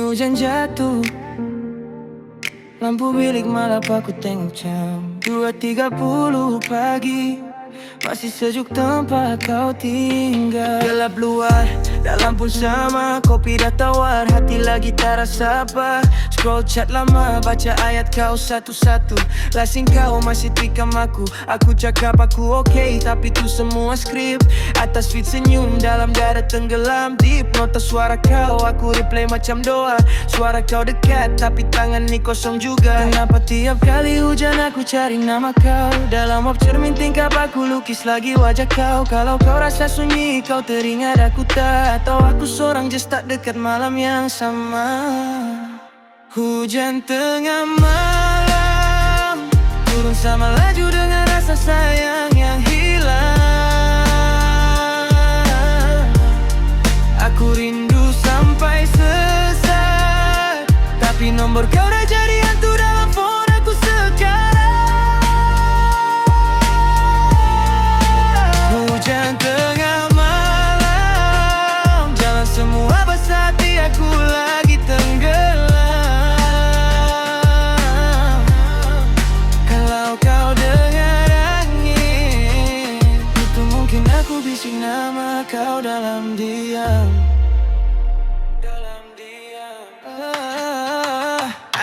hujan jatuh, lampu bilik malam aku tengok jam 2.30 pagi. Masih sejuk tempat kau tinggal. Gelap luar, dalam pun sama. Kopi dah tawar, hati lagi tak rasa apa. Scroll chat lama, baca ayat kau satu-satu. Lasing kau masih tikam aku. Aku cakap aku okay, tapi tu semua skrip. Atas feed senyum, dalam dada tenggelam deep. Nota suara kau, aku replay macam doa. Suara kau dekat, tapi tangan ni kosong juga. Kenapa tiap kali hujan aku cari nama kau? Dalam op cermin tingkap aku lukis lagi wajah kau. Kalau kau rasa sunyi, kau teringat aku tak? Atau aku seorang just tak dekat malam yang sama? Hujan tengah malam, turun sama laju dengan rasa sayang yang hilang. Aku rindu sampai sesat, tapi nombor kau dah jadi hantu dalam phone aku sekarang. Hujan tengah malam, jalan semua basah, hati aku lagi tenggelam. Kalau kau dengar angin, itu mungkin aku bisik nama kau dalam diam.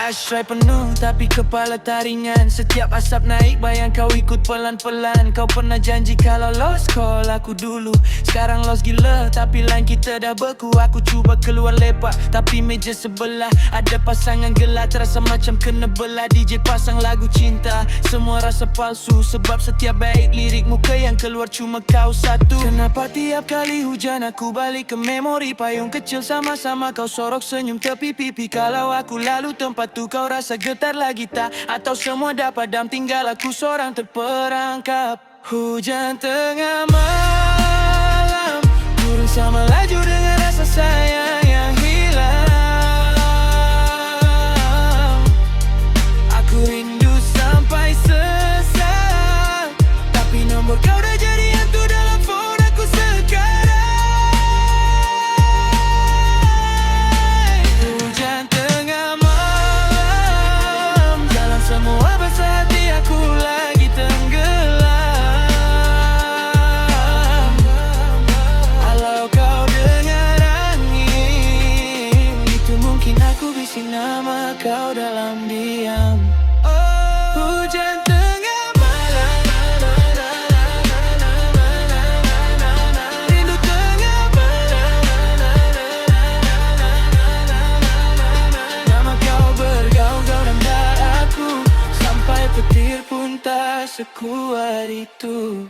Ashtray penuh tapi kepala tak ringan. Setiap asap naik bayang kau ikut pelan-pelan. Kau pernah janji kalau lost call aku dulu. Sekarang lost gila tapi line kita dah beku. Aku cuba keluar lepak tapi meja sebelah ada pasangan gelap. Terasa macam kena belah. DJ pasang lagu cinta, semua rasa palsu. Sebab setiap baik lirik muka yang keluar cuma kau satu. Kenapa tiap kali hujan aku balik ke memori payung kecil sama-sama kau sorok senyum tepi pipi. Kalau aku lalu tempat tu kau rasa getar lagi tak? Atau semua dah padam tinggal aku seorang terperangkap. Hujan tengah malam, turun sama laju dengan rasa sayang yang hilang. Aku rindu sampai sesat, tapi nombor kau dah jadi hantu dalam phone aku sekarang. Hujan tengah malam, jalan semua basah, hati aku lagi tenggelam. Kalau kau dengar angin, itu mungkin aku bisik nama kau dalam diam. Hujan tengah malam, rindu tengah malam. Nama kau bergaung dalam dadaku, sampai petir pun tak sekuat itu.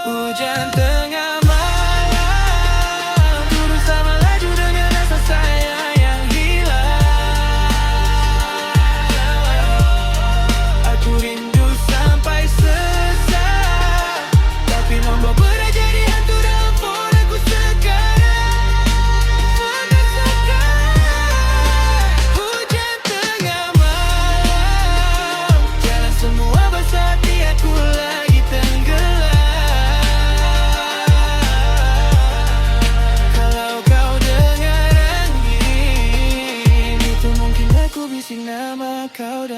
Hujan tengah malam, turun sama laju dengan rasa sayang yang hilang. Aku rindu sampai sesat, tapi nombor pernah jadi hantu dalam phone aku sekarang. Hujan tengah malam, jalan semua basah, hati aku lagi tenggelam. Bisik nama kau